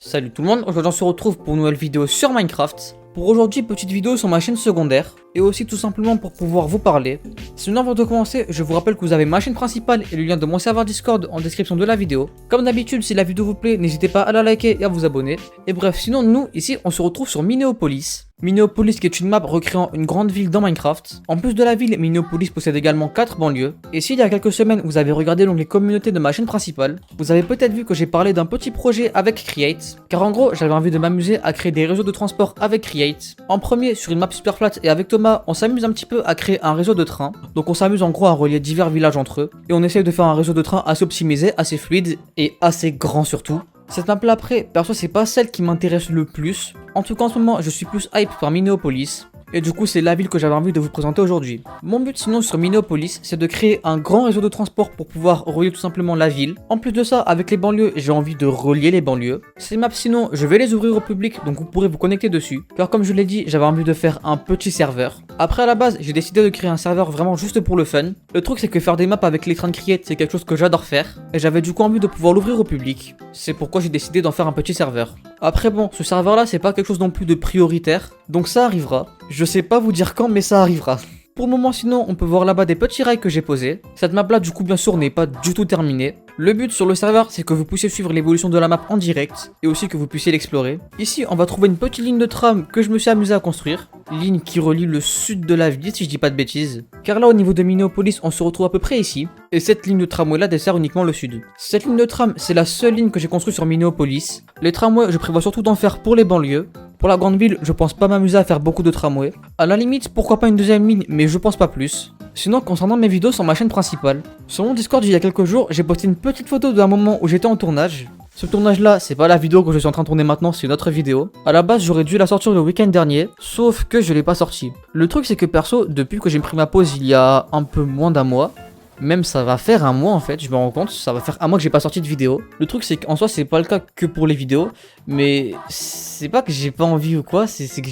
Salut tout le monde, aujourd'hui on se retrouve pour une nouvelle vidéo sur Minecraft. Pour aujourd'hui, petite vidéo sur ma chaîne secondaire, et aussi tout simplement pour pouvoir vous parler. Sinon avant de commencer, je vous rappelle que vous avez ma chaîne principale et le lien de mon serveur Discord en description de la vidéo. Comme d'habitude, si la vidéo vous plaît, n'hésitez pas à la liker et à vous abonner. Et bref, sinon nous, ici, on se retrouve sur Minéopolis. Minéopolis qui est une map recréant une grande ville dans Minecraft. En plus de la ville, Minéopolis possède également 4 banlieues. Et si il y a quelques semaines vous avez regardé l'onglet communauté de ma chaîne principale, vous avez peut-être vu que j'ai parlé d'un petit projet avec Create. Car en gros, j'avais envie de m'amuser à créer des réseaux de transport avec Create. En premier, sur une map super plate et avec Thomas, on s'amuse un petit peu à créer un réseau de trains. Donc on s'amuse en gros à relier divers villages entre eux. Et on essaye de faire un réseau de trains assez optimisé, assez fluide et assez grand surtout. Cette map là après, perso c'est pas celle qui m'intéresse le plus. En tout cas en ce moment je suis plus hype par Minéopolis. Et du coup c'est la ville que j'avais envie de vous présenter aujourd'hui. Mon but sinon sur Minéopolis c'est de créer un grand réseau de transport pour pouvoir relier tout simplement la ville. En plus de ça avec les banlieues j'ai envie de relier les banlieues. Ces maps sinon je vais les ouvrir au public donc vous pourrez vous connecter dessus. Car comme je l'ai dit j'avais envie de faire un petit serveur. Après à la base j'ai décidé de créer un serveur vraiment juste pour le fun. Le truc c'est que faire des maps avec les trains de Create c'est quelque chose que j'adore faire. Et j'avais du coup envie de pouvoir l'ouvrir au public. C'est pourquoi j'ai décidé d'en faire un petit serveur. Après bon ce serveur là c'est pas quelque chose non plus de prioritaire. Donc ça arrivera. Je sais pas vous dire quand mais ça arrivera. Pour le moment sinon on peut voir là-bas des petits rails que j'ai posés. Cette map là du coup bien sûr n'est pas du tout terminée. Le but sur le serveur c'est que vous puissiez suivre l'évolution de la map en direct et aussi que vous puissiez l'explorer. Ici on va trouver une petite ligne de tram que je me suis amusé à construire. Ligne qui relie le sud de la ville si je dis pas de bêtises. Car là au niveau de Minéopolis on se retrouve à peu près ici. Et cette ligne de tramway là dessert uniquement le sud. Cette ligne de tram c'est la seule ligne que j'ai construite sur Minéopolis. Les tramways je prévois surtout d'en faire pour les banlieues. Pour la grande ville, je pense pas m'amuser à faire beaucoup de tramways. À la limite, pourquoi pas une deuxième ligne, mais je pense pas plus. Sinon, concernant mes vidéos sur ma chaîne principale, sur mon Discord il y a quelques jours, j'ai posté une petite photo d'un moment où j'étais en tournage. Ce tournage là, c'est pas la vidéo que je suis en train de tourner maintenant, c'est une autre vidéo. À la base, j'aurais dû la sortir le week-end dernier, sauf que je l'ai pas sorti. Le truc c'est que perso, depuis que j'ai pris ma pause il y a un peu moins d'un mois, même ça va faire un mois en fait, je me rends compte, ça va faire un mois que j'ai pas sorti de vidéo. Le truc c'est qu'en soi c'est pas le cas que pour les vidéos, mais c'est pas que j'ai pas envie ou quoi, c'est que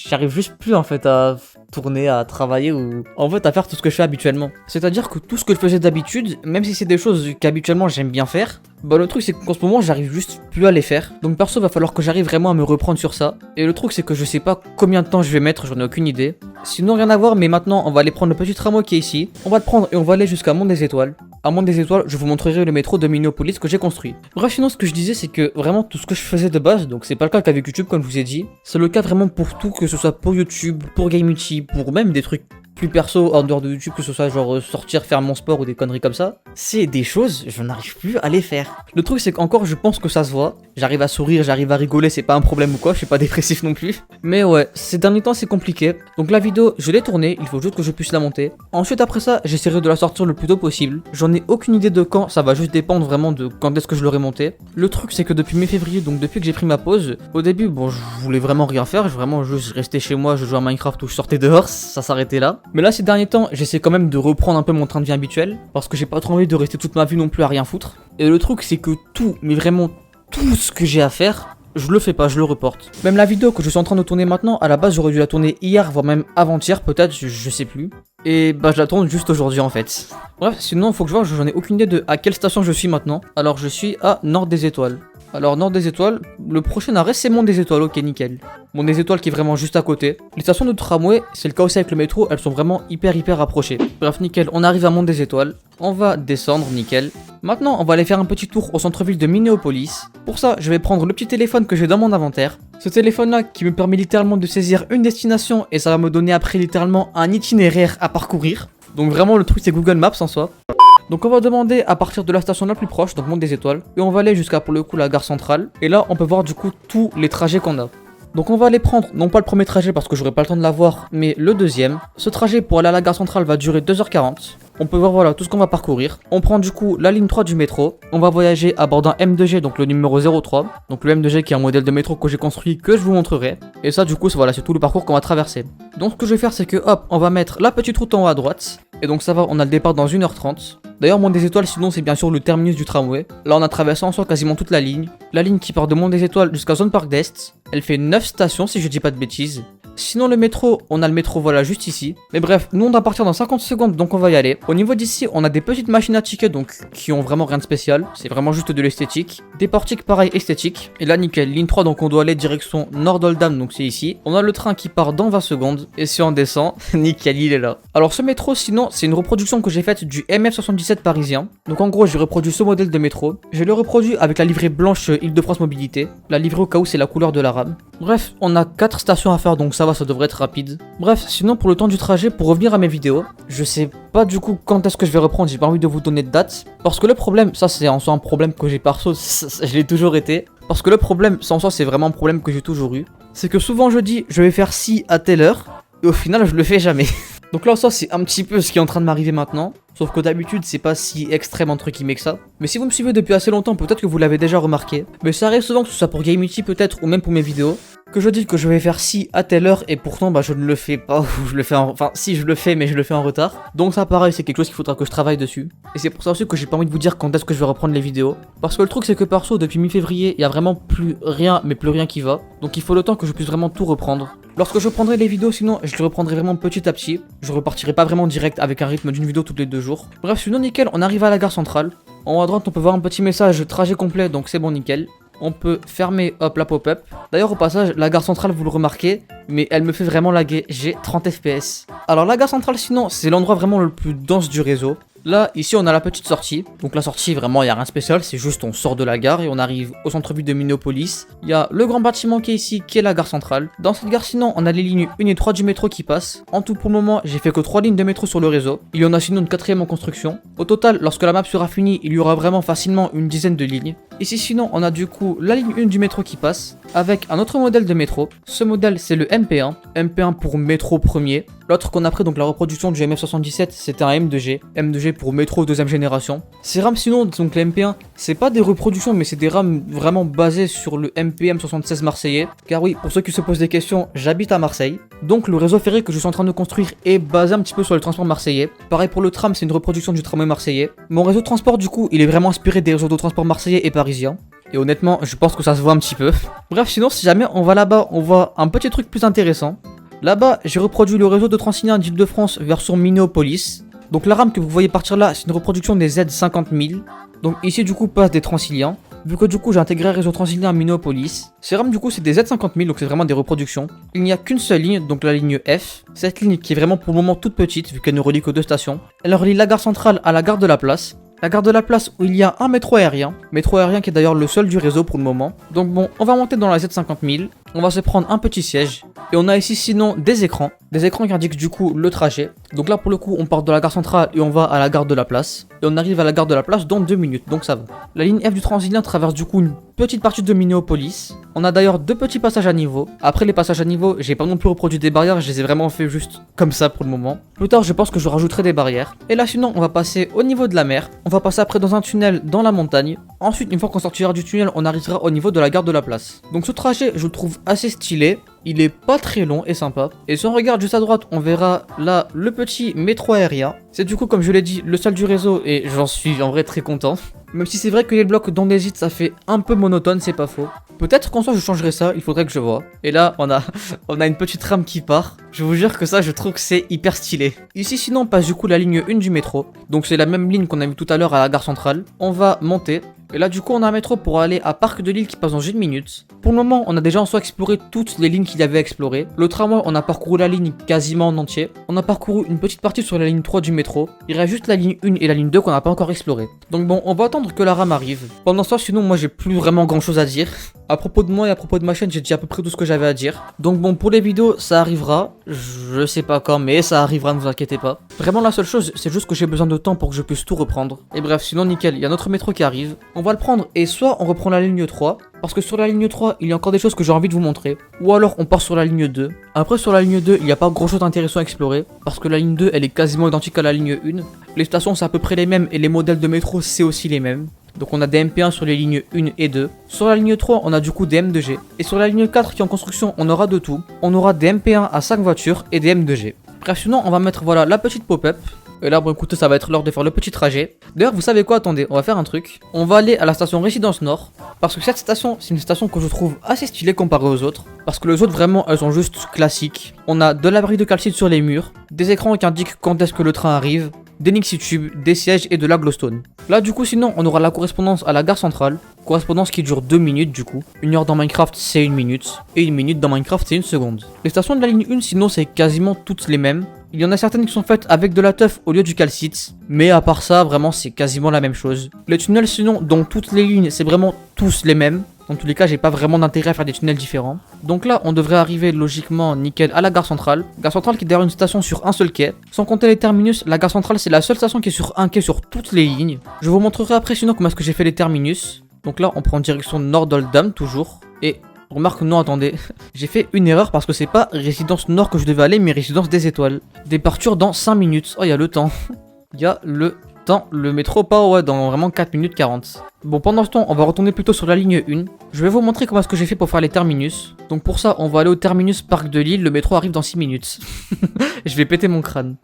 j'arrive juste plus en fait à tourner, à travailler ou en fait à faire tout ce que je fais habituellement. C'est-à-dire que tout ce que je faisais d'habitude, même si c'est des choses qu'habituellement j'aime bien faire, bah le truc c'est qu'en ce moment j'arrive juste plus à les faire. Donc perso va falloir que j'arrive vraiment à me reprendre sur ça. Et le truc c'est que je sais pas combien de temps je vais mettre, j'en ai aucune idée. Sinon rien à voir mais maintenant on va aller prendre le petit tramway qui est ici. On va le prendre et on va aller jusqu'à Mont des Étoiles. À Mont des Étoiles je vous montrerai le métro de Minéopolis que j'ai construit. Bref sinon ce que je disais c'est que vraiment tout ce que je faisais de base, donc c'est pas le cas qu'avec YouTube comme je vous ai dit. C'est le cas vraiment pour tout, que ce soit pour YouTube, pour GameUti, pour même des trucs plus perso en dehors de YouTube, que ce soit genre sortir faire mon sport ou des conneries comme ça, c'est des choses, je n'arrive plus à les faire. Le truc c'est qu'encore je pense que ça se voit, j'arrive à sourire, j'arrive à rigoler, c'est pas un problème ou quoi, je suis pas dépressif non plus. Mais ouais, ces derniers temps c'est compliqué, donc la vidéo je l'ai tournée, il faut juste que je puisse la monter. Ensuite après ça, j'essaierai de la sortir le plus tôt possible, j'en ai aucune idée de quand, ça va juste dépendre vraiment de quand est-ce que je l'aurai monté. Le truc c'est que depuis mai-février, donc depuis que j'ai pris ma pause, au début bon je voulais vraiment rien faire, je vraiment juste rester chez moi, je jouais à Minecraft ou je sortais dehors, ça s'arrêtait là. Mais là ces derniers temps, j'essaie quand même de reprendre un peu mon train de vie habituel, parce que j'ai pas trop envie de rester toute ma vie non plus à rien foutre. Et le truc c'est que tout, mais vraiment tout ce que j'ai à faire, je le fais pas, je le reporte. Même la vidéo que je suis en train de tourner maintenant, à la base j'aurais dû la tourner hier, voire même avant-hier peut-être, je sais plus. Et bah je la tourne juste aujourd'hui en fait. Bref, sinon faut que je vois, j'en ai aucune idée de à quelle station je suis maintenant. Alors je suis à Nord des Étoiles. Alors Nord des Étoiles, le prochain arrêt c'est Mont des Étoiles, ok nickel. Mont des Étoiles qui est vraiment juste à côté. Les stations de tramway, c'est le cas aussi avec le métro, elles sont vraiment hyper rapprochées. Bref nickel, on arrive à Mont des Étoiles, on va descendre, nickel. Maintenant on va aller faire un petit tour au centre-ville de Minéopolis. Pour ça je vais prendre le petit téléphone que j'ai dans mon inventaire. Ce téléphone là qui me permet littéralement de saisir une destination et ça va me donner après littéralement un itinéraire à parcourir. Donc vraiment le truc c'est Google Maps en soi. Donc on va demander à partir de la station la plus proche, donc Mont des Étoiles, et on va aller jusqu'à pour le coup la gare centrale, et là on peut voir du coup tous les trajets qu'on a. Donc on va aller prendre, non pas le premier trajet parce que j'aurai pas le temps de l'avoir, mais le deuxième. Ce trajet pour aller à la gare centrale va durer 2h40. On peut voir voilà tout ce qu'on va parcourir. On prend du coup la ligne 3 du métro. On va voyager à bord d'un M2G, donc le numéro 03. Donc le M2G qui est un modèle de métro que j'ai construit, que je vous montrerai. Et ça du coup voilà, c'est tout le parcours qu'on va traverser. Donc ce que je vais faire c'est que hop, on va mettre la petite route en haut à droite. Et donc ça va, on a le départ dans 1h30. D'ailleurs Mont des Étoiles sinon c'est bien sûr le terminus du tramway. Là on a traversé en soi quasiment toute la ligne. La ligne qui part de Mont des Étoiles jusqu'à Zone Park d'Est. Elle fait 9 stations si je dis pas de bêtises. Sinon le métro, on a le métro voilà juste ici. Mais bref, nous on doit partir dans 50 secondes donc on va y aller. Au niveau d'ici, on a des petites machines à tickets donc qui ont vraiment rien de spécial. C'est vraiment juste de l'esthétique. Des portiques pareil esthétiques. Et là nickel, ligne 3 donc on doit aller direction Nord-Oldham donc c'est ici. On a le train qui part dans 20 secondes. Et si on descend, nickel il est là. Alors ce métro sinon c'est une reproduction que j'ai faite du MF77 parisien. Donc en gros j'ai reproduit ce modèle de métro. Je l'ai reproduit avec la livrée blanche Île-de-France Mobilité. La livrée au cas où c'est la couleur de la rame. Bref, on a 4 stations à faire donc ça va, ça devrait être rapide. Bref, sinon pour le temps du trajet, pour revenir à mes vidéos, je sais pas du coup quand est-ce que je vais reprendre, j'ai pas envie de vous donner de date. Parce que le problème, ça c'est en soi un problème que j'ai perso, je l'ai toujours été. Parce que le problème, ça en soi c'est vraiment un problème que j'ai toujours eu. C'est que souvent je dis je vais faire ci à telle heure, et au final je le fais jamais. Donc là en soi c'est un petit peu ce qui est en train de m'arriver maintenant. Sauf que d'habitude c'est pas si extrême entre guillemets que ça. Mais si vous me suivez depuis assez longtemps, peut-être que vous l'avez déjà remarqué. Mais ça arrive souvent, que ce soit pour Gamity peut-être, ou même pour mes vidéos, que je dis que je vais faire ci à telle heure et pourtant bah je ne le fais pas, ou je le fais en... Enfin si je le fais mais je le fais en retard. Donc ça pareil c'est quelque chose qu'il faudra que je travaille dessus. Et c'est pour ça aussi que j'ai pas envie de vous dire quand est-ce que je vais reprendre les vidéos. Parce que le truc c'est que perso depuis mi-février il y a vraiment plus rien mais plus rien qui va. Donc il faut le temps que je puisse vraiment tout reprendre. Lorsque je reprendrai les vidéos sinon je les reprendrai vraiment petit à petit. Je repartirai pas vraiment direct avec un rythme d'une vidéo toutes les 2 jours. Bref sinon nickel, on arrive à la gare centrale. En haut à droite on peut voir un petit message trajet complet donc c'est bon nickel. On peut fermer hop la pop-up. D'ailleurs au passage la gare centrale vous le remarquez, mais elle me fait vraiment laguer, j'ai 30 fps. Alors la gare centrale sinon c'est l'endroit vraiment le plus dense du réseau. Là, ici on a la petite sortie. Donc la sortie vraiment il n'y a rien de spécial, c'est juste on sort de la gare et on arrive au centre-ville de Minneapolis. Il y a le grand bâtiment qui est ici, qui est la gare centrale. Dans cette gare sinon on a les lignes 1 et 3 du métro qui passent. En tout pour le moment j'ai fait que 3 lignes de métro sur le réseau. Il y en a sinon une 4ème en construction. Au total lorsque la map sera finie il y aura vraiment facilement une dizaine de lignes. Ici sinon on a du coup la ligne 1 du métro qui passe avec un autre modèle de métro. Ce modèle c'est le MP1. MP1 pour métro premier. L'autre qu'on a pris, donc la reproduction du MF77, c'était un M2G. M2G pour métro 2ème génération. Ces rames sinon, donc les MP1, c'est pas des reproductions, mais c'est des rames vraiment basées sur le MPM76 marseillais. Car oui, pour ceux qui se posent des questions, j'habite à Marseille. Donc le réseau ferré que je suis en train de construire est basé un petit peu sur le transport marseillais. Pareil pour le tram, c'est une reproduction du tramway marseillais. Mon réseau de transport du coup, il est vraiment inspiré des réseaux de transport marseillais et parisiens. Et honnêtement, je pense que ça se voit un petit peu. Bref, sinon, si jamais on va là-bas, on voit un petit truc plus intéressant. Là-bas, j'ai reproduit le réseau de Transilien d'Île-de-France version Minneapolis. Donc la rame que vous voyez partir là, c'est une reproduction des Z50000. Donc ici du coup passe des Transiliens. Vu que du coup j'ai intégré le réseau Transilien à Minneapolis. Ces rames du coup c'est des Z50000, donc c'est vraiment des reproductions. Il n'y a qu'une seule ligne, donc la ligne F. Cette ligne qui est vraiment pour le moment toute petite, vu qu'elle ne relie que 2 stations. Elle relie la gare centrale à la gare de la Place. La gare de la Place où il y a un métro aérien qui est d'ailleurs le seul du réseau pour le moment. Donc bon, on va monter dans la Z50000, on va se prendre un petit siège, et on a ici sinon des écrans qui indiquent du coup le trajet. Donc là pour le coup on part de la gare centrale et on va à la gare de la Place, et on arrive à la gare de la Place dans 2 minutes, donc ça va. La ligne F du Transilien traverse du coup une petite partie de Minneapolis. On a d'ailleurs 2 petits passages à niveau. Après les passages à niveau, j'ai pas non plus reproduit des barrières, je les ai vraiment fait juste comme ça pour le moment. Plus tard je pense que je rajouterai des barrières. Et là sinon on va passer au niveau de la mer. On va passer après dans un tunnel dans la montagne. Ensuite une fois qu'on sortira du tunnel on arrivera au niveau de la gare de la Place. Donc ce trajet je le trouve assez stylé. Il est pas très long et sympa. Et si on regarde juste à droite, on verra là le petit métro aérien. C'est du coup, comme je l'ai dit, le seul du réseau et j'en suis en vrai très content. Même si c'est vrai que les blocs d'andésite, ça fait un peu monotone, c'est pas faux. Peut-être qu'en soi je changerai ça, il faudrait que je vois. Et là, on a une petite rame qui part. Je vous jure que ça, je trouve que c'est hyper stylé. Ici, sinon, on passe du coup la ligne 1 du métro. Donc c'est la même ligne qu'on a vu tout à l'heure à la gare centrale. On va monter. Et là du coup on a un métro pour aller à Parc de Lille qui passe dans 1 minute. Pour le moment on a déjà en soi exploré toutes les lignes qu'il y avait à explorer. Le tramway on a parcouru la ligne quasiment en entier. On a parcouru une petite partie sur la ligne 3 du métro. Il reste juste la ligne 1 et la ligne 2 qu'on n'a pas encore exploré. Donc bon on va attendre que la rame arrive. Pendant ça sinon moi j'ai plus vraiment grand chose à dire. À propos de moi et à propos de ma chaîne j'ai dit à peu près tout ce que j'avais à dire. Donc bon pour les vidéos ça arrivera. Je sais pas quand mais ça arrivera, ne vous inquiétez pas. Vraiment la seule chose c'est juste que j'ai besoin de temps pour que je puisse tout reprendre. Et bref sinon nickel, il y a notre métro qui arrive. On va le prendre et soit on reprend la ligne 3, parce que sur la ligne 3, il y a encore des choses que j'ai envie de vous montrer. Ou alors on part sur la ligne 2. Après sur la ligne 2, il n'y a pas grand chose d'intéressant à explorer, parce que la ligne 2, elle est quasiment identique à la ligne 1. Les stations c'est à peu près les mêmes et les modèles de métro c'est aussi les mêmes. Donc on a des MP1 sur les lignes 1 et 2. Sur la ligne 3, on a du coup des M2G. Et sur la ligne 4 qui est en construction, on aura de tout. On aura des MP1 à 5 voitures et des M2G. Bref, sinon on va mettre voilà la petite pop-up. Et là, bon, écoutez, ça va être l'heure de faire le petit trajet. D'ailleurs, vous savez quoi? Attendez, on va faire un truc. On va aller à la station Résidence Nord. Parce que cette station, c'est une station que je trouve assez stylée comparée aux autres. Parce que les autres, vraiment, elles sont juste classiques. On a de l'abri de calcite sur les murs, des écrans qui indiquent quand est-ce que le train arrive, des Nixitubes, des sièges et de la glowstone. Là, du coup, sinon, on aura la correspondance à la gare centrale. Correspondance qui dure 2 minutes, du coup. 1 heure dans Minecraft, c'est 1 minute. Et 1 minute dans Minecraft, c'est 1 seconde. Les stations de la ligne 1, sinon, c'est quasiment toutes les mêmes. Il y en a certaines qui sont faites avec de la teuf au lieu du calcite. Mais à part ça, vraiment, c'est quasiment la même chose. Les tunnels, sinon, dans toutes les lignes, c'est vraiment tous les mêmes. Dans tous les cas, j'ai pas vraiment d'intérêt à faire des tunnels différents. Donc là, on devrait arriver logiquement nickel à la gare centrale. Gare centrale qui est d'ailleurs une station sur un seul quai. Sans compter les terminus, la gare centrale c'est la seule station qui est sur un quai sur toutes les lignes. Je vous montrerai après sinon comment est-ce que j'ai fait les terminus. Donc là, on prend direction Nord d'Oldham toujours. Et remarque, non, attendez, j'ai fait une erreur parce que c'est pas résidence Nord que je devais aller, mais résidence des étoiles. Départure dans 5 minutes. Oh, il y a le temps. Il y a le temps. Le métro pas, ouais, dans vraiment 4 minutes 40. Bon, pendant ce temps, on va retourner plutôt sur la ligne 1. Je vais vous montrer comment est-ce que j'ai fait pour faire les terminus. Donc pour ça, on va aller au terminus Parc de Lille. Le métro arrive dans 6 minutes. Je vais péter mon crâne.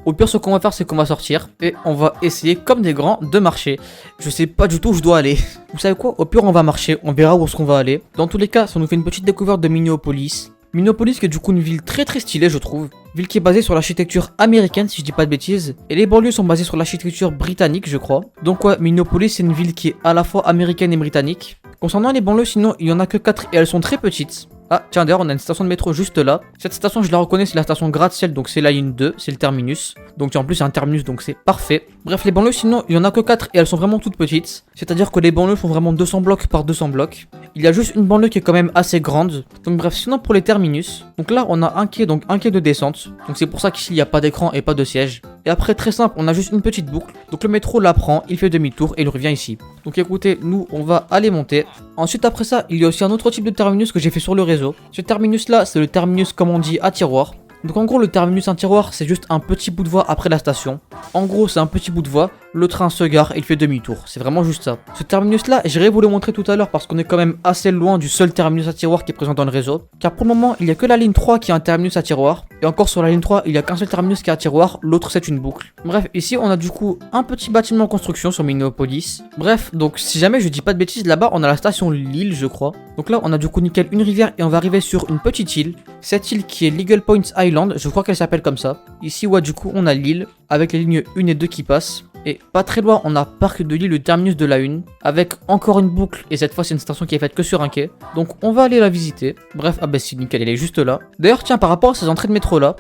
Au pire, ce qu'on va faire, c'est qu'on va sortir et on va essayer, comme des grands, de marcher. Je sais pas du tout où je dois aller. Vous savez quoi? Au pire, on va marcher. On verra où est-ce qu'on va aller. Dans tous les cas, ça nous fait une petite découverte de Minneapolis. Minneapolis qui est du coup une ville très stylée, je trouve. Ville qui est basée sur l'architecture américaine, si je dis pas de bêtises. Et les banlieues sont basées sur l'architecture britannique, je crois. Donc ouais, Minneapolis, c'est une ville qui est à la fois américaine et britannique. Concernant les banlieues, sinon, il y en a que 4 et elles sont très petites. Ah, tiens, d'ailleurs, on a une station de métro juste là. Cette station, je la reconnais, c'est la station gratte-ciel, donc c'est la ligne 2, c'est le terminus. Donc en plus, c'est un terminus, donc c'est parfait. Bref, les banlieues, sinon, il y en a que 4 et elles sont vraiment toutes petites. C'est-à-dire que les banlieues font vraiment 200 blocs par 200 blocs. Il y a juste une banlieue qui est quand même assez grande. Donc bref, sinon pour les terminus, donc là, on a un quai, donc un quai de descente. Donc c'est pour ça qu'ici, il n'y a pas d'écran et pas de siège. Et après, très simple, on a juste une petite boucle. Donc le métro la prend, il fait demi-tour et il revient ici. Donc écoutez, nous, on va aller monter. Ensuite, après ça, il y a aussi un autre type de terminus que j'ai fait sur le réseau. Ce terminus-là, c'est le terminus, comme on dit, à tiroir. Donc en gros, le terminus à tiroir, c'est juste un petit bout de voie après la station. En gros, c'est un petit bout de voie, le train se gare et il fait demi-tour. C'est vraiment juste ça. Ce terminus-là, j'irai vous le montrer tout à l'heure parce qu'on est quand même assez loin du seul terminus à tiroir qui est présent dans le réseau. Car pour le moment, il n'y a que la ligne 3 qui a un terminus à tiroir. Et encore sur la ligne 3, il n'y a qu'un seul terminus qui est à tiroir, l'autre c'est une boucle. Bref, ici on a du coup un petit bâtiment en construction sur Minneapolis. Bref, donc si jamais je dis pas de bêtises, là-bas on a la station Lille, je crois. Donc là on a du coup nickel une rivière et on va arriver sur une petite île. Cette île qui est Legal Point Island, je crois qu'elle s'appelle comme ça. Ici, ouais, du coup on a l'île avec les lignes 1 et 2 qui passent. Et pas très loin, on a Parc de Lille, le terminus de la 1, avec encore une boucle, et cette fois c'est une station qui est faite que sur un quai. Donc on va aller la visiter. Bref, ah bah si, nickel, elle est juste là. D'ailleurs, tiens, par rapport à ces entrées de métro là,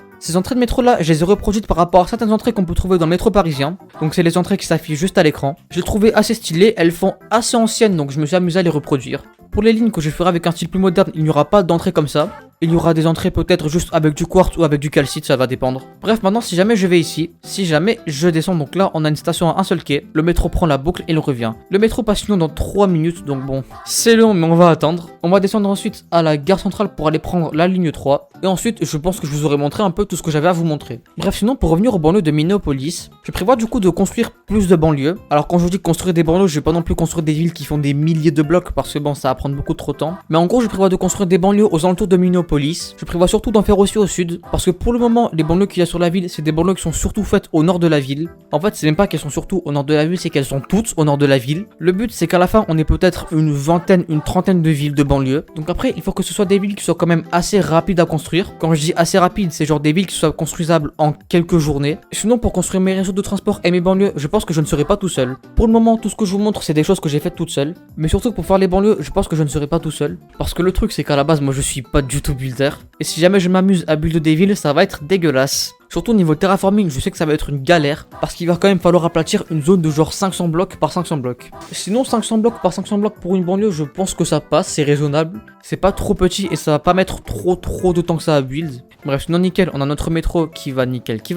je les ai reproduites par rapport à certaines entrées qu'on peut trouver dans le métro parisien. Donc c'est les entrées qui s'affichent juste à l'écran. Je les trouvais assez stylées, elles font assez anciennes, donc je me suis amusé à les reproduire. Pour les lignes que je ferai avec un style plus moderne, il n'y aura pas d'entrée comme ça. Il y aura des entrées peut-être juste avec du quartz ou avec du calcite, ça va dépendre. Bref, maintenant si jamais je vais ici, si jamais je descends, donc là on a une station à un seul quai, le métro prend la boucle et il revient. Le métro passe sinon dans 3 minutes, donc bon, c'est long mais on va attendre. On va descendre ensuite à la gare centrale pour aller prendre la ligne 3. Et ensuite, je pense que je vous aurai montré un peu tout ce que j'avais à vous montrer. Bref, sinon pour revenir aux banlieues de Minneapolis, je prévois du coup de construire plus de banlieues. Alors quand je vous dis construire des banlieues, je vais pas non plus construire des villes qui font des milliers de blocs parce que bon, ça va prendre beaucoup trop de temps. Mais en gros, je prévois de construire des banlieues aux alentours de Minneapolis. Je prévois surtout d'en faire aussi au sud, parce que pour le moment, les banlieues qu'il y a sur la ville, c'est des banlieues qui sont surtout faites au nord de la ville. En fait, c'est même pas qu'elles sont surtout au nord de la ville, c'est qu'elles sont toutes au nord de la ville. Le but, c'est qu'à la fin, on ait peut-être une vingtaine, une trentaine de villes de banlieues. Donc après, il faut que ce soit des villes qui soient quand même assez rapides à construire. Quand je dis assez rapide, c'est genre des villes qui soient construisables en quelques journées. Sinon, pour construire mes réseaux de transport et mes banlieues, je pense que je ne serai pas tout seul. Pour le moment, tout ce que je vous montre, c'est des choses que j'ai faites toutes seules. Mais surtout, pour faire les banlieues, je pense que je ne serai pas tout seul. Parce que le truc, c'est qu'à la base, moi, je suis pas du tout builder. Et si jamais je m'amuse à build des villes, ça va être dégueulasse. Surtout au niveau terraforming, je sais que ça va être une galère. Parce qu'il va quand même falloir aplatir une zone de genre 500 blocs par 500 blocs. Sinon, 500 blocs par 500 blocs pour une banlieue, je pense que ça passe, c'est raisonnable. C'est pas trop petit et ça va pas mettre trop de temps que ça à build. Bref, sinon nickel, on a notre métro qui va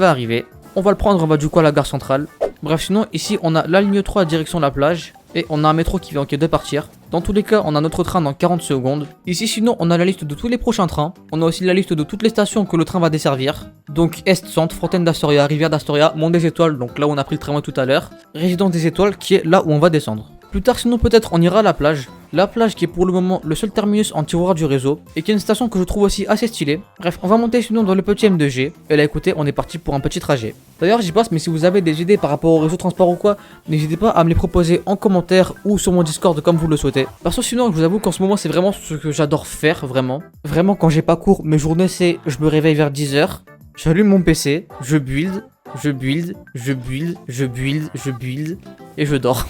arriver. On va le prendre, on va du coup à la gare centrale. Bref, sinon ici on a la ligne 3 direction la plage. Et on a un métro qui va en quai de partir. Dans tous les cas, on a notre train dans 40 secondes. Ici, sinon, on a la liste de tous les prochains trains. On a aussi la liste de toutes les stations que le train va desservir. Donc, Est, Centre, Fontaine d'Astoria, Rivière d'Astoria, Mont des Étoiles, donc là où on a pris le tramway tout à l'heure. Résidence des Étoiles, qui est là où on va descendre. Plus tard, sinon, peut-être on ira à la plage. la plage qui est pour le moment le seul terminus en tiroir du réseau et qui est une station que je trouve aussi assez stylée. Bref, on va monter sinon dans le petit M2G et là écoutez, on est parti pour un petit trajet. D'ailleurs j'y passe, mais si vous avez des idées par rapport au réseau transport ou quoi, n'hésitez pas à me les proposer en commentaire ou sur mon Discord comme vous le souhaitez. Parce que sinon je vous avoue qu'en ce moment c'est vraiment ce que j'adore faire vraiment. Vraiment quand j'ai pas cours, mes journées c'est je me réveille vers 10h, j'allume mon PC, je build et je dors.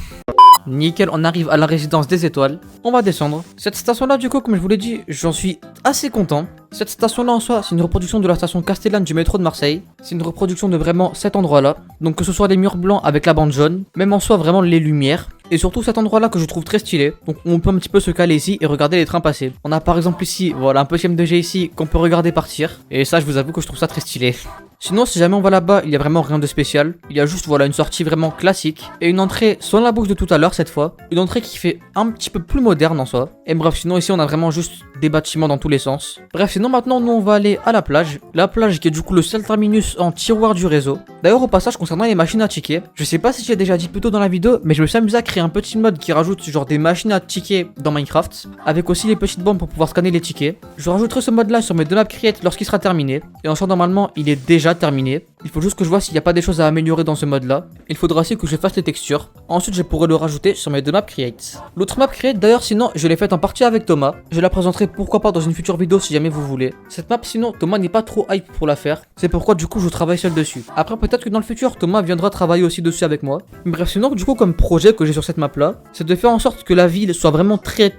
Nickel, on arrive à la résidence des étoiles. On va descendre. Cette station là du coup, comme je vous l'ai dit, j'en suis assez content. Cette station là en soi, c'est une reproduction de la station Castellane du métro de Marseille. C'est une reproduction de vraiment cet endroit là. Donc que ce soit les murs blancs avec la bande jaune, même en soi vraiment les lumières. Et surtout cet endroit là que je trouve très stylé. Donc on peut un petit peu se caler ici et regarder les trains passer. On a par exemple ici, voilà un petit M2G ici qu'on peut regarder partir. Et ça je vous avoue que je trouve ça très stylé. Sinon si jamais on va là-bas, il y a vraiment rien de spécial. Il y a juste voilà une sortie vraiment classique. Et une entrée sans la bouche de tout à l'heure cette fois. Une entrée qui fait un petit peu plus moderne en soi. Et bref sinon ici on a vraiment juste des bâtiments dans tous les sens. Bref sinon maintenant nous on va aller à la plage. La plage qui est du coup le seul terminus en tiroir du réseau. D'ailleurs au passage concernant les machines à tickets, je sais pas si j'ai déjà dit plus tôt dans la vidéo, mais je me suis amusé à créer un petit mode qui rajoute genre des machines à tickets dans Minecraft, avec aussi les petites bombes pour pouvoir scanner les tickets. Je rajouterai ce mode là sur mes deux maps create lorsqu'il sera terminé. Et en soi normalement il est déjà terminé. Il faut juste que je vois s'il n'y a pas des choses à améliorer dans ce mode là. Il faudra aussi que je fasse les textures. Ensuite je pourrai le rajouter sur mes deux maps create. L'autre map create d'ailleurs sinon je l'ai faite en partie avec Thomas. Je la présenterai pourquoi pas dans une future vidéo si jamais vous voulez. Cette map sinon Thomas n'est pas trop hype pour la faire. C'est pourquoi du coup je travaille seul dessus. Après peut-être que dans le futur Thomas viendra travailler aussi dessus avec moi. Bref sinon du coup comme projet que j'ai sur cette map là, c'est de faire en sorte que la ville soit vraiment très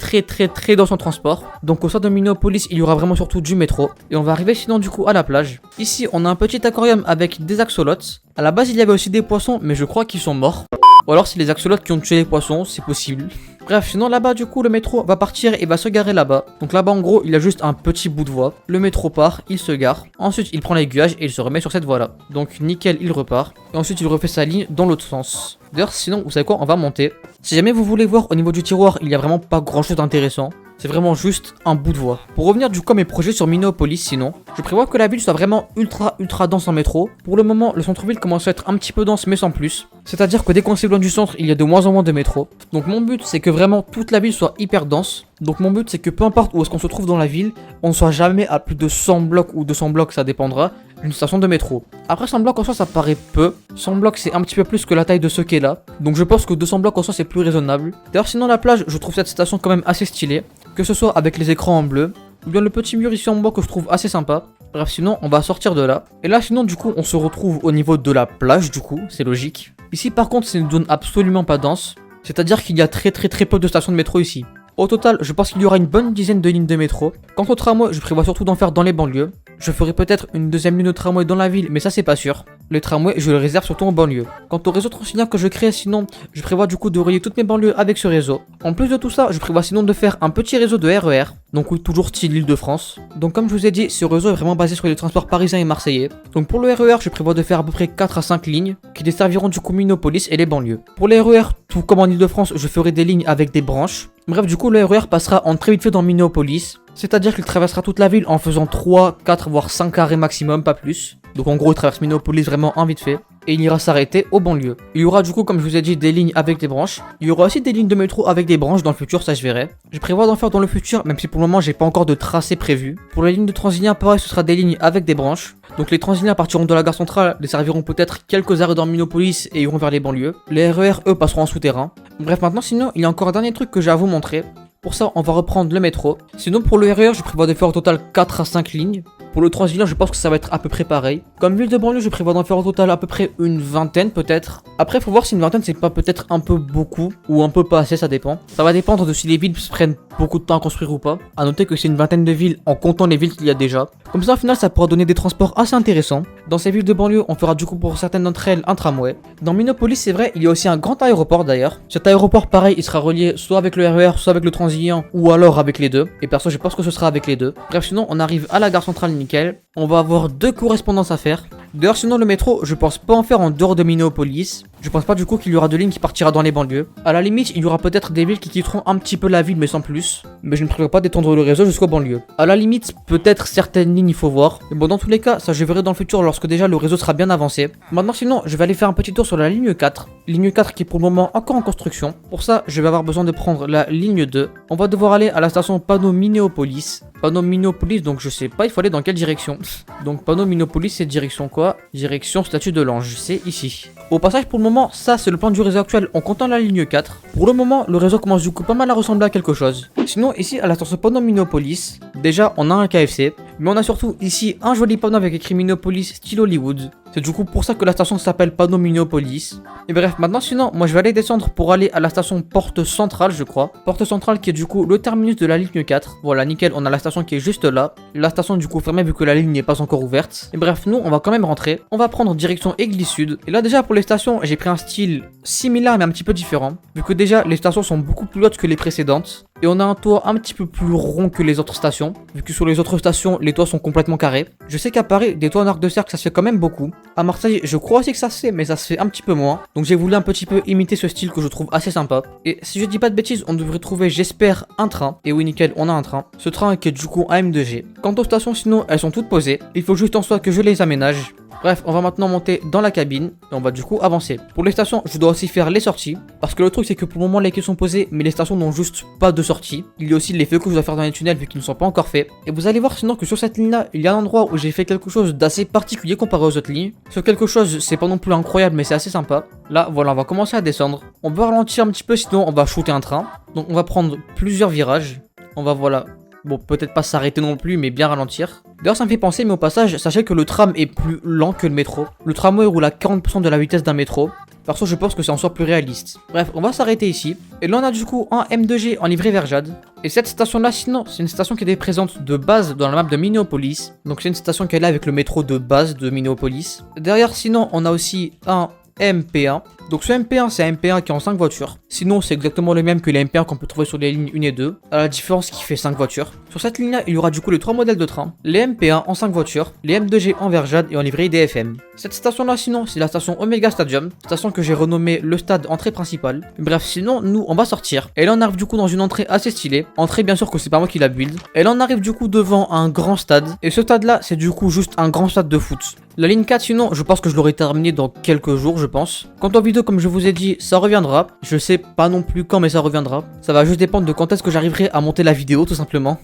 dans son transport. Donc au sein de Minopolis il y aura vraiment surtout du métro. Et on va arriver sinon du coup à la plage. Ici on a un petit aquarium avec des axolotes. À la base il y avait aussi des poissons mais je crois qu'ils sont morts. Ou alors c'est les axolotes qui ont tué les poissons, c'est possible. Bref, sinon là-bas du coup le métro va partir et va se garer là-bas. Donc là-bas en gros il a juste un petit bout de voie. Le métro part, il se gare. Ensuite il prend l'aiguillage et il se remet sur cette voie là. Donc nickel, il repart. Et ensuite il refait sa ligne dans l'autre sens. D'ailleurs sinon vous savez quoi, on va monter. Si jamais vous voulez voir au niveau du tiroir, il y a vraiment pas grand chose d'intéressant. C'est vraiment juste un bout de voie. Pour revenir du coup à mes projets sur Minopolis sinon, je prévois que la ville soit vraiment ultra dense en métro. Pour le moment, le centre-ville commence à être un petit peu dense mais sans plus. C'est-à-dire que dès qu'on s'éloigne du centre, il y a de moins en moins de métro. Donc mon but c'est que vraiment toute la ville soit hyper dense. Donc mon but c'est que peu importe où est-ce qu'on se trouve dans la ville, on ne soit jamais à plus de 100 blocs ou 200 blocs, ça dépendra, d'une station de métro. Après 100 blocs en soi ça paraît peu. 100 blocs c'est un petit peu plus que la taille de ce quai là. Donc je pense que 200 blocs en soi c'est plus raisonnable. D'ailleurs sinon la plage, je trouve cette station quand même assez stylée. Que ce soit avec les écrans en bleu, ou bien le petit mur ici en bas que je trouve assez sympa. Bref sinon on va sortir de là. Et là sinon du coup on se retrouve au niveau de la plage du coup, c'est logique. Ici par contre c'est une zone absolument pas dense. C'est-à-dire qu'il y a très peu de stations de métro ici. Au total, je pense qu'il y aura une bonne dizaine de lignes de métro. Quant au tramway, je prévois surtout d'en faire dans les banlieues. Je ferai peut-être une deuxième ligne de tramway dans la ville, mais ça c'est pas sûr. Le tramway, je le réserve surtout en banlieue. Quant au réseau Transilien que je crée, sinon, je prévois du coup de relier toutes mes banlieues avec ce réseau. En plus de tout ça, je prévois sinon de faire un petit réseau de RER. Donc oui, toujours style Île-de-France. Donc comme je vous ai dit, ce réseau est vraiment basé sur les transports parisiens et marseillais. Donc pour le RER, je prévois de faire à peu près 4 à 5 lignes qui desserviront du coup Minopolis et les banlieues. Pour les RER, tout comme en Île-de-France, je ferai des lignes avec des branches. Bref, du coup, le RER passera en très vite fait dans Minopolis. C'est-à-dire qu'il traversera toute la ville en faisant 3, 4, voire 5 arrêts maximum, pas plus. Donc en gros, il traverse Minopolis vraiment en vite fait. Et il ira s'arrêter aux banlieues. Il y aura du coup, comme je vous ai dit, des lignes avec des branches. Il y aura aussi des lignes de métro avec des branches dans le futur, ça je verrai. Je prévois d'en faire dans le futur, même si pour le moment j'ai pas encore de tracé prévu. Pour les lignes de Transilien, pareil, ce sera des lignes avec des branches. Donc les Transiliens partiront de la gare centrale, desserviront peut-être quelques arrêts dans Minopolis et iront vers les banlieues. Les RER, eux, passeront en souterrain. Bref, maintenant sinon, il y a encore un dernier truc que j'ai à vous montrer. Pour ça, on va reprendre le métro. Sinon, pour le RER, je prévois de faire au total 4 à 5 lignes. Pour le Transilien, je pense que ça va être à peu près pareil. Comme ville de banlieue, je prévois d'en faire au total à peu près une vingtaine peut-être. Après, faut voir si une vingtaine c'est pas peut-être un peu beaucoup ou un peu pas assez, ça dépend. Ça va dépendre de si les villes prennent beaucoup de temps à construire ou pas. A noter que c'est une vingtaine de villes en comptant les villes qu'il y a déjà. Comme ça, au final, ça pourra donner des transports assez intéressants. Dans ces villes de banlieue, on fera du coup pour certaines d'entre elles un tramway. Dans Minopolis, c'est vrai, il y a aussi un grand aéroport d'ailleurs. Cet aéroport, pareil, il sera relié soit avec le RER, soit avec le Transilien, ou alors avec les deux. Et perso, je pense que ce sera avec les deux. Bref, sinon, on arrive à la gare centrale, nickel. On va avoir 2 correspondances à faire. D'ailleurs, sinon, le métro, je pense pas en faire en dehors de Minopolis. Je pense pas du coup qu'il y aura de ligne qui partira dans les banlieues. À la limite, il y aura peut-être des villes qui quitteront un petit peu la ville mais sans plus. Mais je ne prévois pas d'étendre le réseau jusqu'aux banlieues. À la limite, peut-être certaines lignes il faut voir. Mais bon, dans tous les cas, ça je verrai dans le futur lorsque déjà le réseau sera bien avancé. Maintenant sinon, je vais aller faire un petit tour sur la ligne 4. Ligne 4 qui est pour le moment encore en construction. Pour ça, je vais avoir besoin de prendre la ligne 2. On va devoir aller à la station Panneau Minneopolis. Panneau Minneopolis, donc je sais pas, il faut aller dans quelle direction. Donc Panneau Minneopolis, c'est direction quoi? Direction Statue de l'Ange, c'est ici. Au passage, pour le moment, ça c'est le plan du réseau actuel en comptant la ligne 4. Pour le moment, le réseau commence du coup pas mal à ressembler à quelque chose. Sinon, ici à la station Panneau Minneopolis, déjà on a un KFC, mais on a surtout ici un joli panneau avec écrit Minneopolis style Hollywood. C'est du coup pour ça que la station s'appelle Panneau Minneopolis. Et bref, maintenant sinon, moi je vais aller descendre pour aller à la station Porte Centrale, je crois. Porte Centrale qui est du coup le terminus de la ligne 4. Voilà, nickel, on a la station qui est juste là. La station du coup fermée vu que la ligne n'est pas encore ouverte. Et bref, nous on va quand même rentrer. On va prendre direction Église Sud. Et là déjà pour les stations, j'ai pris un style similaire mais un petit peu différent. Vu que déjà les stations sont beaucoup plus hautes que les précédentes. Et on a un toit un petit peu plus rond que les autres stations. Vu que sur les autres stations, les toits sont complètement carrés. Je sais qu'à Paris, des toits en arc de cercle, ça se fait quand même beaucoup. À Marseille, je crois aussi que ça se fait, mais ça se fait un petit peu moins. Donc j'ai voulu un petit peu imiter ce style que je trouve assez sympa. Et si je dis pas de bêtises, on devrait trouver, j'espère, un train. Et oui, nickel, on a un train. Ce train qui est du coup un M2G. Quant aux stations, sinon, elles sont toutes posées. Il faut juste en soit que je les aménage. Bref, on va maintenant monter dans la cabine et on va du coup avancer. Pour les stations, je dois aussi faire les sorties. Parce que le truc, c'est que pour le moment, les quais sont posés, mais les stations n'ont juste pas de sortie. Il y a aussi les feux que je dois faire dans les tunnels vu qu'ils ne sont pas encore faits. Et vous allez voir sinon que sur cette ligne-là, il y a un endroit où j'ai fait quelque chose d'assez particulier comparé aux autres lignes. Ce quelque chose, c'est pas non plus incroyable, mais c'est assez sympa. Là, voilà, on va commencer à descendre. On va ralentir un petit peu, sinon on va shooter un train. Donc on va prendre plusieurs virages. On va, voilà. Bon, peut-être pas s'arrêter non plus, mais bien ralentir. D'ailleurs, ça me fait penser, mais au passage, sachez que le tram est plus lent que le métro. Le tramway roule à 40% de la vitesse d'un métro. Perso, je pense que c'est en soi plus réaliste. Bref, on va s'arrêter ici. Et là, on a du coup un M2G en livrée vert jade. Et cette station-là, sinon, c'est une station qui était présente de base dans la map de Minneopolis. Donc, c'est une station qui est là avec le métro de base de Minneopolis. Derrière, sinon, on a aussi un MP1. Donc ce MP1 c'est un MP1 qui est en 5 voitures. Sinon c'est exactement le même que les MP1 qu'on peut trouver sur les lignes 1 et 2. À la différence qui fait 5 voitures. Sur cette ligne là il y aura du coup les 3 modèles de train. Les MP1 en 5 voitures. Les M2G en vert jade et en livrée IDFM. Cette station là sinon c'est la station Omega Stadium. Station que j'ai renommée le stade entrée principale. Bref sinon nous on va sortir. Et là on arrive du coup dans une entrée assez stylée. Entrée bien sûr que c'est pas moi qui la build. Et là on arrive du coup devant un grand stade. Et ce stade là c'est du coup juste un grand stade de foot. La ligne 4 sinon je pense que je l'aurai terminé dans quelques jours je pense. Quant aux vidéos comme je vous ai dit ça reviendra. Je sais pas non plus quand mais ça reviendra. Ça va juste dépendre de quand est-ce que j'arriverai à monter la vidéo tout simplement.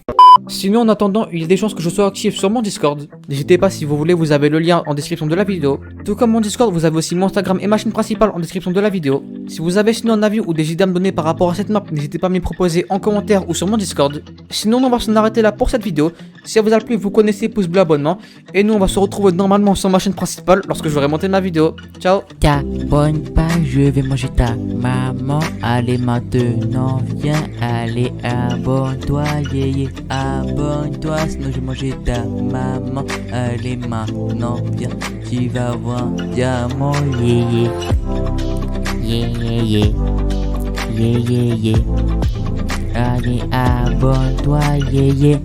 Sinon en attendant il y a des chances que je sois actif sur mon Discord. N'hésitez pas si vous voulez, vous avez le lien en description de la vidéo. Tout comme mon Discord vous avez aussi mon Instagram et ma chaîne principale en description de la vidéo. Si vous avez sinon un avis ou des idées à me donner par rapport à cette map, n'hésitez pas à me les proposer en commentaire ou sur mon Discord. Sinon on va s'en arrêter là pour cette vidéo. Si elle vous a plu vous connaissez, pouce bleu, abonnement. Et nous on va se retrouver normalement sur ma chaîne principale lorsque j'aurai monté ma vidéo. Ciao. T'abonnes pas, je vais manger ta maman. Allez maintenant, viens, allez, abonne-toi, yeah, abonne-toi, sinon je vais manger ta maman. Allez maintenant, viens, tu vas voir un diamant, yeah, yeah, yeah, yeah, yeah, yeah. Allez, abonne-toi, yeah, yeah.